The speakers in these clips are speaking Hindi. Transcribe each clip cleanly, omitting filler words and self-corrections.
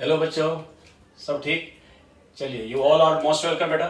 हेलो बच्चों, सब ठीक। चलिए, you all are most welcome बेटा।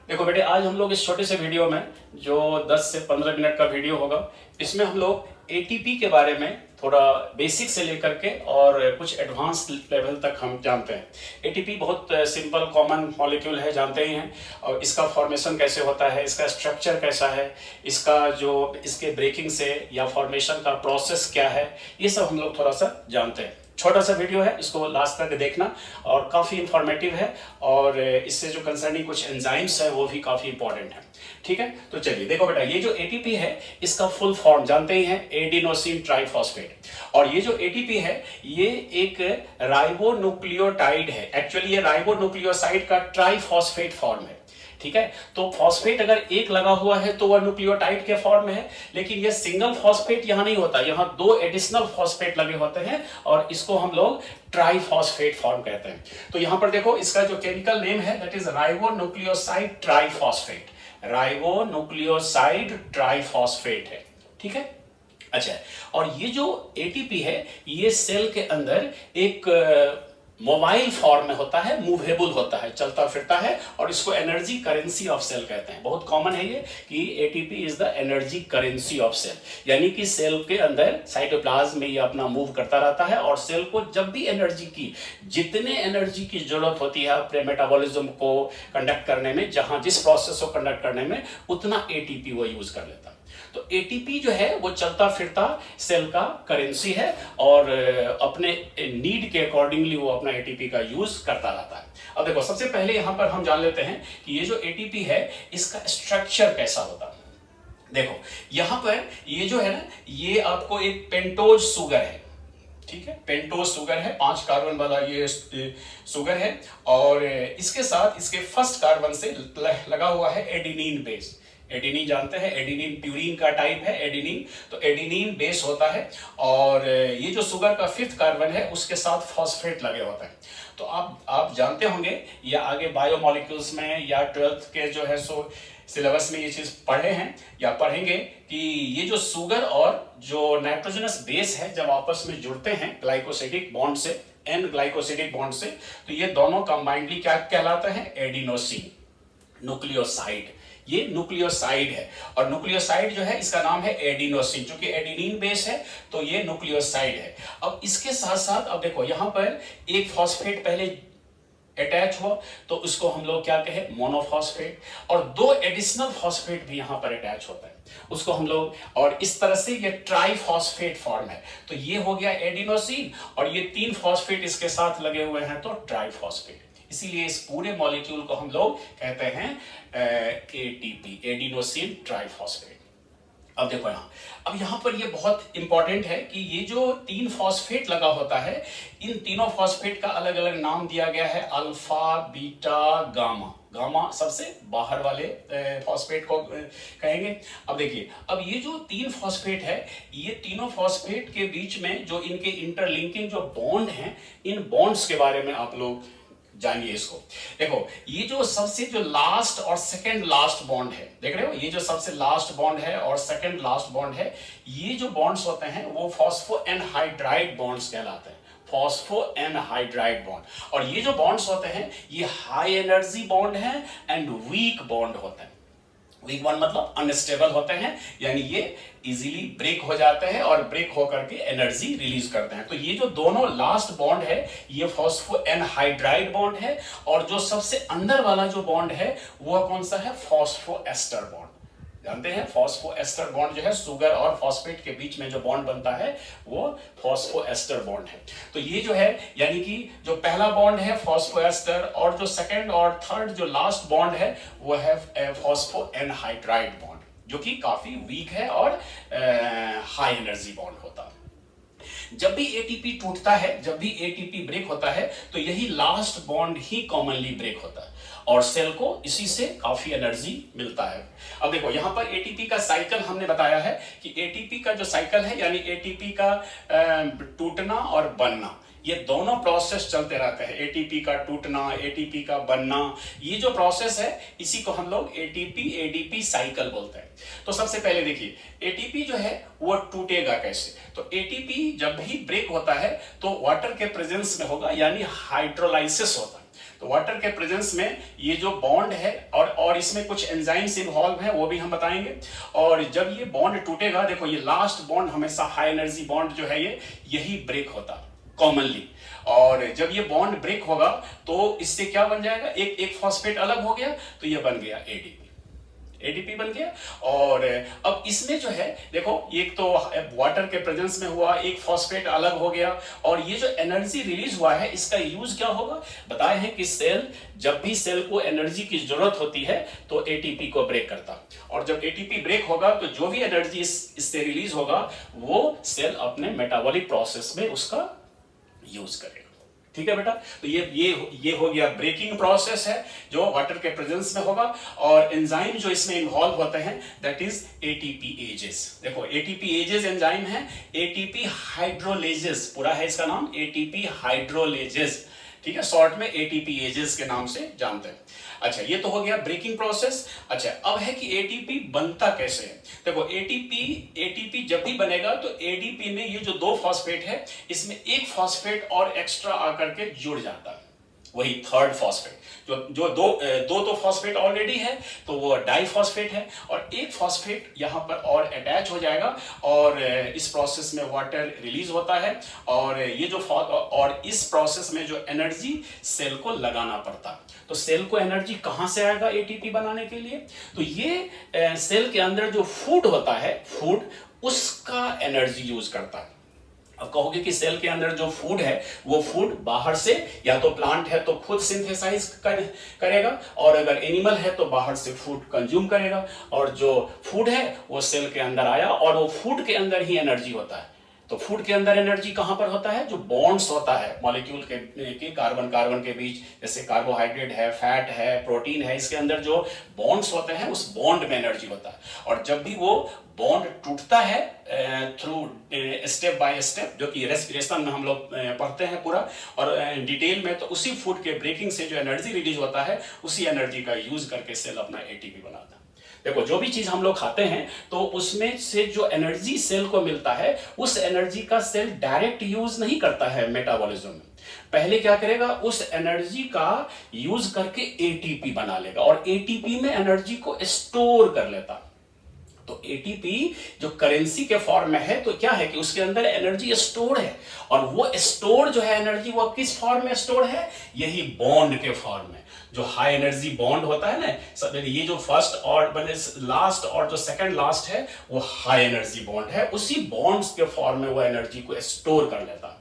देखो बेटे, आज हम लोग इस छोटे से वीडियो में जो 10 से 15 मिनट का वीडियो होगा, इसमें हम लोग एटीपी के बारे में थोड़ा बेसिक से लेकर के और कुछ एडवांस लेवल तक हम जानते हैं। एटीपी बहुत सिंपल कॉमन मॉलिक्यूल है, जानते ही हैं। और इसका फॉर्मेशन कैसे होता है, इसका स्ट्रक्चर कैसा है, इसका जो इसके ब्रेकिंग से या फॉर्मेशन का प्रोसेस क्या है, ये सब हम लोग थोड़ा सा जानते हैं। छोटा सा वीडियो है, इसको लास्ट तक देखना और काफ़ी इंफॉर्मेटिव है। और इससे जो कंसर्निंग कुछ एंजाइम्स है वो भी काफ़ी इंपॉर्टेंट है। ठीक है, तो चलिए देखो बेटा, ये जो एटीपी है इसका फुल फॉर्म जानते ही हैं, एडिनोसिन ट्राइफॉस्फेट। और ये जो एटीपी है ये एक राइबोन्यूक्लियोटाइड है। एक्चुअली ये राइबोन्यूक्लियोसाइड का ट्राइफॉस्फेट फॉर्म है। ठीक है, तो फॉस्फेट अगर एक लगा हुआ है तो वह न्यूक्लियोटाइड के फॉर्म में है, लेकिन ये सिंगल फॉस्फेट यहां नहीं होता, यहां दो एडिशनल फॉस्फेट लगे होते हैं और इसको हम लोग ट्राइफॉस्फेट फॉर्म कहते हैं। तो यहां पर देखो, इसका जो केमिकल नेम है that is ribonucleoside triphosphate. Ribonucleoside triphosphate है। ठीक है, अच्छा। और ये जो एटीपी है ये सेल के अंदर एक मोबाइल फॉर्म में होता है, मूवेबल होता है, चलता फिरता है, और इसको एनर्जी करेंसी ऑफ सेल कहते हैं। बहुत कॉमन है ये कि ATP is the energy currency of cell, यानी कि सेल के अंदर साइटोप्लाज्म में ये अपना मूव करता रहता है और सेल को जब भी एनर्जी की, जितने एनर्जी की जरूरत होती है अपने मेटाबॉलिज्म को कंडक्ट करने में, जहां जिस प्रोसेस को कंडक्ट करने में, उतना एटीपी वो यूज कर लेता है। तो एटीपी जो है वो चलता फिरता सेल का करेंसी है और अपने नीड के अकॉर्डिंगली वो अपना एटीपी का यूज करता रहता है। अब देखो, सबसे पहले यहां पर हम जान लेते हैं कि ये जो एटीपी है इसका स्ट्रक्चर कैसा होता है। देखो यहां पर ये जो है ना, ये आपको एक पेंटोज शुगर है। ठीक है, पेंटोज शुगर है, 5 कार्बन वाला ये शुगर है, और इसके साथ इसके फर्स्ट कार्बन से लगा हुआ है एडिनिन बेस। एडिनिन जानते हैं, एडिनिन प्यूरिन का टाइप है एडिनिन, तो एडिनिन बेस होता है। और ये जो शुगर का 5th कार्बन है उसके साथ फॉस्फेट लगे होते हैं। तो आप जानते होंगे, या आगे बायोमोलिक्यूल्स में या 12th के जो है सो सिलेबस में ये चीज पढ़े हैं या पढ़ेंगे कि ये जो शुगर और जो नाइट्रोजनस बेस है जब आपस में जुड़ते हैं ग्लाइकोसिडिक बॉन्ड से, एन ग्लाइकोसिडिक बॉन्ड से, तो ये दोनों कंबाइंडली क्या कहलाते हैं, एडिनोसिन न्यूक्लियोसाइड। ये न्यूक्लियोसाइड है, और न्यूक्लियोसाइड जो है इसका नाम है एडिनोसिन, क्योंकि एडिनिन बेस है तो ये न्यूक्लियोसाइड है। अब इसके साथ साथ अब देखो यहां पर एक फॉस्फेट पहले अटैच हो तो उसको हम लोग क्या कहे, मोनोफॉस्फेट, और 2 एडिशनल फॉस्फेट भी यहां पर अटैच होता है, उसको हम लोग, और इस तरह से ये ट्राइफॉस्फेट फॉर्म है। तो ये हो गया एडिनोसिन, और ये 3 फॉस्फेट इसके साथ लगे हुए हैं तो ट्राइफॉस्फेट। इसीलिए इस पूरे मॉलिक्यूल को हम लोग कहते हैं एटीपी, एडिनोसिन ट्राइफॉस्फेट। अब देखो अब यहां पर ये बहुत इंपॉर्टेंट है कि ये जो 3 फॉस्फेट लगा होता है, इन तीनों फॉस्फेट का अलग अलग नाम दिया गया है, अल्फा, बीटा, गामा। गामा सबसे बाहर वाले फॉस्फेट को कहेंगे। अब देखिए, अब ये जो 3 फॉस्फेट है, ये तीनों फॉस्फेट के बीच में जो इनके इंटरलिंकिंग जो बॉन्ड हैं, इन बॉन्ड्स के बारे में आप लोग जानिए इसको। देखो ये जो सबसे जो लास्ट और सेकंड लास्ट बॉन्ड है, देख रहे हो, ये जो सबसे लास्ट बॉन्ड है और सेकंड लास्ट बॉन्ड है, ये जो बॉन्ड्स होते हैं वो फॉस्फो एनहाइड्राइड बॉन्ड्स कहलाते हैं, फॉस्फो एनहाइड्राइड बॉन्ड। और ये जो बॉन्ड्स होते हैं ये हाई एनर्जी बॉन्ड है एंड वीक बॉन्ड होते हैं। वीक बॉन्ड मतलब अनस्टेबल होते हैं, यानी ये इजीली ब्रेक हो जाते हैं और ब्रेक होकर के एनर्जी रिलीज करते हैं। तो ये जो दोनों लास्ट बॉन्ड है ये फॉस्फो एनहाइड्राइड बॉन्ड है, और जो सबसे अंदर वाला जो बॉन्ड है वो कौन सा है, फॉस्फो एस्टर बॉन्ड। जानते हैं फॉस्फो एस्टर बॉन्ड जो है, शुगर और फॉस्फेट के बीच में जो बॉन्ड बनता है वो फॉस्फो एस्टर बॉन्ड है। तो ये जो है, यानी कि जो पहला बॉन्ड है फॉस्फो एस्टर, और जो सेकंड और थर्ड जो लास्ट बॉन्ड है वो है फॉस्फो एनहाइड्राइड बॉन्ड, जो कि काफी वीक है और हाई एनर्जी बॉन्ड होता है। जब भी एटीपी टूटता है, जब भी एटीपी ब्रेक होता है, तो यही लास्ट बॉन्ड ही कॉमनली ब्रेक होता है और सेल को इसी से काफी एनर्जी मिलता है। अब देखो यहां पर एटीपी का साइकिल हमने बताया है कि एटीपी का जो साइकिल है, यानी एटीपी का टूटना और बनना, ये दोनों प्रोसेस चलते रहते हैं, एटीपी का टूटना, एटीपी का बनना, ये जो प्रोसेस है इसी को हम लोग एटीपी एडीपी साइकिल बोलते हैं। तो सबसे पहले देखिए एटीपी जो है वो टूटेगा कैसे। तो एटीपी जब भी ब्रेक होता है तो वाटर के प्रेजेंस में होगा, यानी हाइड्रोलाइसिस होता है। तो वाटर के प्रेजेंस में ये जो बॉन्ड है और इसमें कुछ एंजाइम्स इन्वॉल्व है वो भी हम बताएंगे। और जब ये बॉन्ड टूटेगा, देखो ये लास्ट बॉन्ड हमेशा हाई एनर्जी बॉन्ड जो है यही ब्रेक होता कॉमनली। और जब ये बॉन्ड ब्रेक होगा तो इससे क्या बन जाएगा, एक फॉस्फेट अलग हो गया तो ये बन गया एडीपी, एडीपी बन गया। और अब इसमें जो है देखो एक तो वाटर के प्रेजेंस में हुआ, एक फॉस्फेट अलग हो गया, और ये जो एनर्जी रिलीज हुआ है इसका यूज क्या होगा, बताए हैं कि सेल जब भी सेल को एनर्जी की जरूरत होती है तो एटीपी को ब्रेक करता, और जब एटीपी ब्रेक होगा तो जो भी एनर्जी इससे रिलीज होगा वो सेल अपने मेटाबॉलिक प्रोसेस में उसका यूज करेगा। ठीक है बेटा, तो ये हो गया ब्रेकिंग प्रोसेस है जो वाटर के प्रेजेंस में होगा। और एंजाइम जो इसमें इन्वॉल्व होते हैं दैट इज एटीपी एजेस। देखो एटीपी एजेस एंजाइम है, एटीपी हाइड्रोलेजेस पूरा है इसका नाम, एटीपी हाइड्रोलेजेस, ठीक है, शॉर्ट में एटीपी एजेस के नाम से जानते हैं। अच्छा, ये तो हो गया ब्रेकिंग प्रोसेस। अच्छा, अब है कि एटीपी बनता कैसे है। देखो एटीपी जब भी बनेगा तो एडीपी में ये जो दो फॉस्फेट है इसमें एक फॉस्फेट और एक्स्ट्रा आकर के जुड़ जाता है, वही थर्ड फॉस्फेट। जो दो फॉस्फेट ऑलरेडी है तो वो डाइफॉस्फेट है, और एक फॉस्फेट यहां पर और अटैच हो जाएगा, और इस प्रोसेस में वाटर रिलीज होता है। और ये जो और इस प्रोसेस में जो एनर्जी सेल को लगाना पड़ता है। तो सेल को एनर्जी कहां से आएगा एटीपी बनाने के लिए, तो ये सेल के अंदर जो फूड होता है, फूड उसका एनर्जी यूज करता है। अब कहोगे कि सेल के अंदर जो फूड है वो फूड बाहर से, या तो प्लांट है तो खुद सिंथेसाइज करेगा, और अगर एनिमल है तो बाहर से फूड कंज्यूम करेगा, और जो फूड है वो सेल के अंदर आया और वो फूड के अंदर ही एनर्जी होता है। तो फूड के अंदर एनर्जी कहां पर होता है, जो बॉन्ड्स होता है मॉलिक्यूल के कार्बन के बीच, जैसे कार्बोहाइड्रेट है, फैट है, प्रोटीन है, इसके अंदर जो बॉन्ड्स होते हैं उस बॉन्ड में एनर्जी होता है। और जब भी वो बॉन्ड टूटता है थ्रू स्टेप बाय स्टेप, जो कि रेस्पिरेशन में हम लोग पढ़ते हैं पूरा और डिटेल में, तो उसी फूड के ब्रेकिंग से जो एनर्जी रिलीज होता है उसी एनर्जी का यूज करके सेल अपना एटीपी बनाता है। देखो जो भी चीज हम लोग खाते हैं तो उसमें से जो एनर्जी सेल को मिलता है उस एनर्जी का सेल डायरेक्ट यूज नहीं करता है मेटाबॉलिज्म में। पहले क्या करेगा, उस एनर्जी का यूज करके एटीपी बना लेगा, और एटीपी में एनर्जी को स्टोर कर लेता। तो एटीपी जो करेंसी के फॉर्म में है तो क्या है कि उसके अंदर एनर्जी स्टोर है, और वो स्टोर जो है एनर्जी वो किस फॉर्म में स्टोर है, यही बॉन्ड के फॉर्म में। जो हाई एनर्जी बॉन्ड होता है ना, सब ये जो फर्स्ट और लास्ट और जो सेकंड लास्ट है वो हाई एनर्जी बॉन्ड है, उसी बॉन्ड्स के फॉर्म में वो एनर्जी को स्टोर कर लेता है।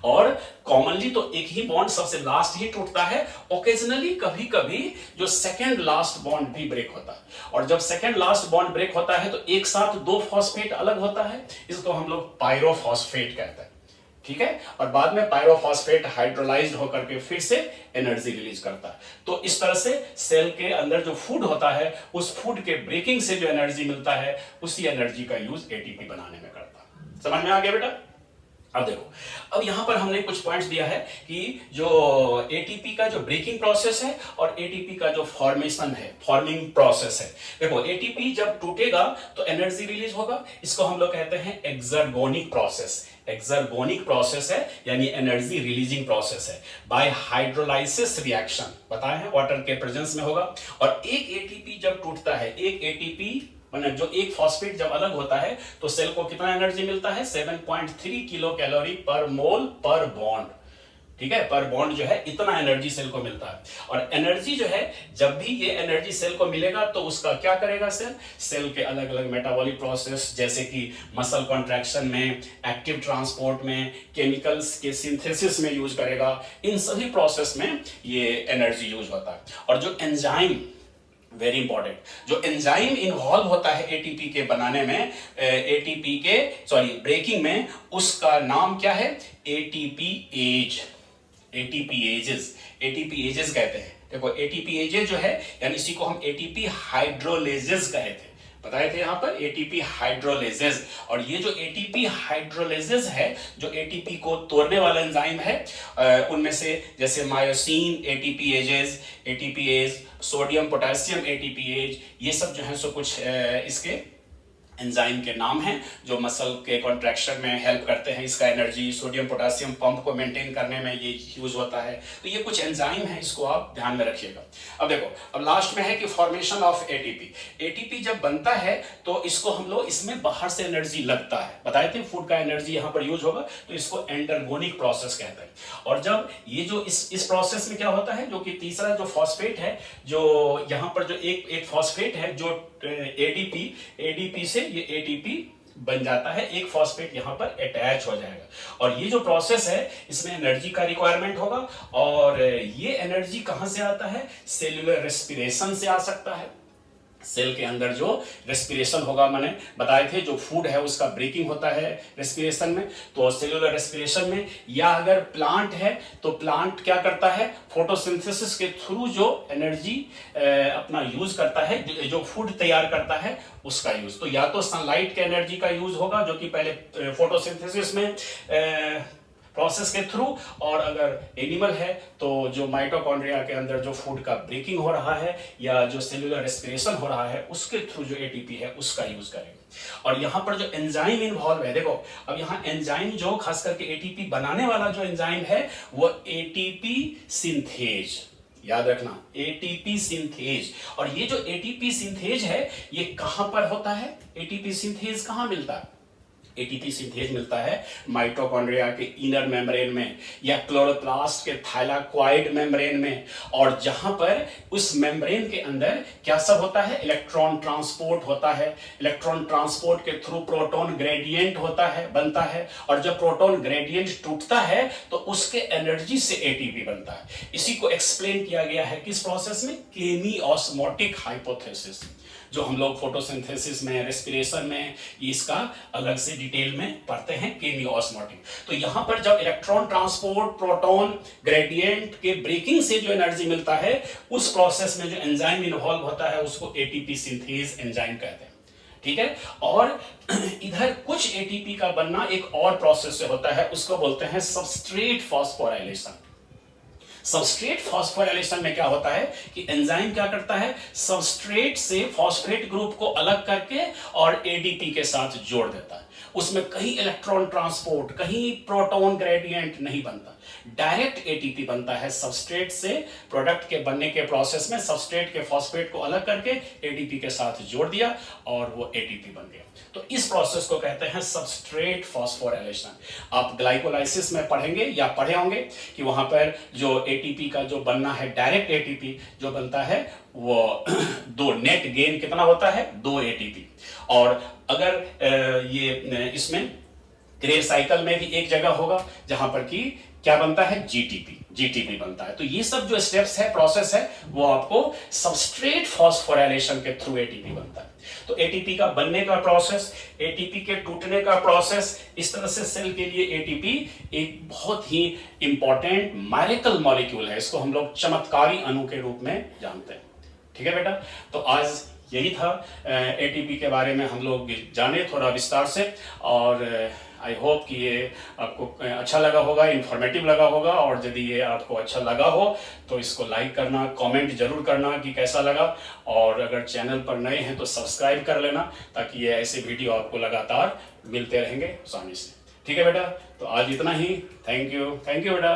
और कॉमनली तो एक ही बॉन्ड सबसे लास्ट ही टूटता है, ओकेजनली कभी कभी जो सेकंड लास्ट बॉन्ड भी ब्रेक होता है। और जब सेकंड लास्ट बॉन्ड ब्रेक होता है तो एक साथ दो फॉस्फेट अलग होता है, इसको हम लोग पायरोफॉस्फेट कहते हैं, ठीक है। और बाद में पायरोफॉस्फेट हाइड्रोलाइज्ड होकर के फिर से एनर्जी रिलीज करता है। तो इस तरह से सेल के अंदर जो फूड होता है उस फूड के ब्रेकिंग से जो एनर्जी मिलता है उसी एनर्जी का यूज एटीपी बनाने में करता है। समझ में आ गया बेटा। अब देखो, अब यहां पर हमने कुछ पॉइंट्स दिया है कि जो एटीपी का जो ब्रेकिंग प्रोसेस है और एटीपी का जो फॉर्मेशन है, फॉर्मिंग प्रोसेस है। देखो एटीपी जब टूटेगा तो एनर्जी रिलीज होगा, इसको हम लोग कहते हैं एक्सर्गोनिक प्रोसेस। एक्सर्गोनिक प्रोसेस है यानी एनर्जी रिलीजिंग प्रोसेस है बाय हाइड्रोलाइसिस रिएक्शन, बताए हैं वाटर के प्रेजेंस में होगा। और एक एटीपी जब टूटता है, एक एटीपी जो एक फॉस्फेट जब अलग होता है तो सेल को कितना एनर्जी मिलता है, 7.3 किलो कैलोरी पर मोल पर बॉन्ड, ठीक है। पर बॉन्ड जो है इतना एनर्जी सेल को मिलता है। और एनर्जी जो है जब भी ये एनर्जी सेल को मिलेगा तो उसका क्या करेगा सेल के अलग अलग मेटाबॉलिक प्रोसेस, जैसे कि मसल कॉन्ट्रैक्शन में, एक्टिव ट्रांसपोर्ट में, केमिकल्स के सिंथेसिस में यूज करेगा। इन सभी प्रोसेस में ये एनर्जी यूज होता है। और जो एंजाइम, वेरी इंपॉर्टेंट, जो एंजाइम इन्वॉल्व होता है एटीपी के बनाने में, ब्रेकिंग में, उसका नाम क्या है, एटीपी एज, एटीपी एजेस कहते हैं। देखो एटीपी एजेस जो है यानी इसी को हम एटीपी हाइड्रोलेजेस कहते हैं, बताए थे यहाँ पर एटीपी हाइड्रोलेजेस। और ये जो एटीपी हाइड्रोलेजेस है, जो एटीपी को तोड़ने वाला एंजाइम है, उनमें से जैसे myosin ATPase, sodium potassium ATPase, ये सब जो है सो कुछ इसके एंजाइम के नाम हैं जो मसल के कॉन्ट्रैक्शन में हेल्प करते हैं। इसका एनर्जी सोडियम पोटेशियम पंप को मेंटेन करने में ये यूज होता है। तो ये कुछ एंजाइम हैं, इसको आप ध्यान में रखिएगा। अब देखो, अब लास्ट में है कि फॉर्मेशन ऑफ एटीपी। एटीपी जब बनता है तो इसको हम लोग, इसमें बाहर से एनर्जी लगता है, बताए थे फूड का एनर्जी यहाँ पर यूज होगा, तो इसको एंडरगोनिक प्रोसेस कहते हैं। और जब ये जो इस प्रोसेस में क्या होता है, जो कि तीसरा जो फॉस्फेट है, जो यहाँ पर जो एक फॉस्फेट है, जो एडीपी से ये एटीपी बन जाता है, एक फॉस्फेट यहां पर अटैच हो जाएगा। और ये जो प्रोसेस है, इसमें एनर्जी का रिक्वायरमेंट होगा। और ये एनर्जी कहां से आता है? सेल्यूलर रेस्पिरेशन से आ सकता है। सेल के अंदर जो रेस्पिरेशन होगा, मैंने बताए थे जो फूड है उसका ब्रेकिंग होता है रेस्पिरेशन में, तो सेलुलर रेस्पिरेशन में। या अगर प्लांट है तो प्लांट क्या करता है, फोटोसिंथेसिस के थ्रू जो एनर्जी अपना यूज करता है, जो फूड तैयार करता है उसका यूज। तो या तो सनलाइट के एनर्जी का यूज होगा जो कि पहले फोटोसिंथेसिस में प्रोसेस के थ्रू, और अगर एनिमल है तो जो माइटोकॉन्ड्रिया के अंदर जो फूड का ब्रेकिंग हो रहा है या जो सेलुलर रेस्पिरेशन हो रहा है उसके थ्रू जो एटीपी है उसका यूज करेंगे। और यहाँ पर जो एंजाइम इन्वॉल्व है, देखो अब यहाँ एंजाइम जो खास करके एटीपी बनाने वाला जो एंजाइम है वो एटीपी सिंथेज, याद रखना एटीपी सिंथेज। और ये जो एटीपी सिंथेज है ये कहां पर होता है? एटीपी सिंथेज कहां मिलता है? एटीपी सिंथेज मिलता है माइटोकॉन्ड्रिया के इनर मेम्ब्रेन में या क्लोरोप्लास्ट के थाइलाकॉइड मेम्ब्रेन में। और जहां पर उस मेम्ब्रेन के अंदर क्या सब होता है? इलेक्ट्रॉन ट्रांसपोर्ट होता है। इलेक्ट्रॉन ट्रांसपोर्ट के थ्रू प्रोटॉन ग्रेडियंट होता है, बनता है। और जब प्रोटॉन ग्रेडियंट टूटता है तो उसके एनर्जी से एटीपी बनता है। इसी को एक्सप्लेन किया गया है किस प्रोसेस में? केमी ऑस्मोटिक हाइपोथेसिस, जो हम लोग फोटोसिंथेसिस में, रेस्पिरेशन में इसका अलग से डिटेल में पढ़ते हैं, केमी ऑस्मोटिक। तो यहां पर जब इलेक्ट्रॉन ट्रांसपोर्ट, प्रोटॉन ग्रेडियंट के ब्रेकिंग से जो एनर्जी मिलता है, उस प्रोसेस में जो एंजाइम इन्वॉल्व होता है उसको एटीपी सिंथेज एंजाइम कहते हैं। ठीक है। और इधर कुछ एटीपी का बनना एक और प्रोसेस से होता है, उसको बोलते हैं सबस्ट्रेट फॉस्फोराइलेशन। सबस्ट्रेट फॉस्फोराइलेशन में क्या होता है कि एंजाइम क्या करता है, सबस्ट्रेट से फॉस्फेट ग्रुप को अलग करके और एडीपी के साथ जोड़ देता है। उसमें कहीं इलेक्ट्रॉन ट्रांसपोर्ट, कहीं प्रोटॉन ग्रेडियंट नहीं बनता, डायरेक्ट एटीपी बनता है। सबस्ट्रेट से प्रोडक्ट के बनने के प्रोसेस में सबस्ट्रेट के फॉस्फेट को अलग करके एडीपी के साथ जोड़ दिया और वो एटीपी बन गया। तो इस प्रोसेस को कहते हैं सबस्ट्रेट फॉस्फोराइलेशन। आप ग्लाइकोलाइसिस में पढ़ेंगे या पढ़े होंगे कि वहां पर जो एटीपी का जो बनना है, डायरेक्ट एटीपी जो बनता है वो दो, नेट गेन कितना होता है? 2 एटीपी। और अगर ये इसमें क्रेव साइकिल में भी एक जगह होगा जहां पर कि क्या बनता है? जीटीपी बनता है। तो ये सब जो स्टेप्स है, प्रोसेस है, वो आपको सबस्ट्रेट फॉस्फोराइलेशन के थ्रू एटीपी बनता है। तो एटीपी का बनने का प्रोसेस, एटीपी के टूटने का प्रोसेस, इस तरह से सेल के लिए एटीपी एक बहुत ही इंपॉर्टेंट मैरिकल मॉलिक्यूल है। इसको हम लोग चमत्कारी अणु के रूप में जानते हैं। ठीक है बेटा, तो आज यही था एटीपी के बारे में हम लोग जाने थोड़ा विस्तार से। और आई होप कि ये आपको अच्छा लगा होगा, इन्फॉर्मेटिव लगा होगा। और यदि ये आपको अच्छा लगा हो तो इसको लाइक करना, कमेंट जरूर करना कि कैसा लगा। और अगर चैनल पर नए हैं तो सब्सक्राइब कर लेना, ताकि ये ऐसे वीडियो आपको लगातार मिलते रहेंगे आसानी से। ठीक है बेटा, तो आज इतना ही। थैंक यू बेटा।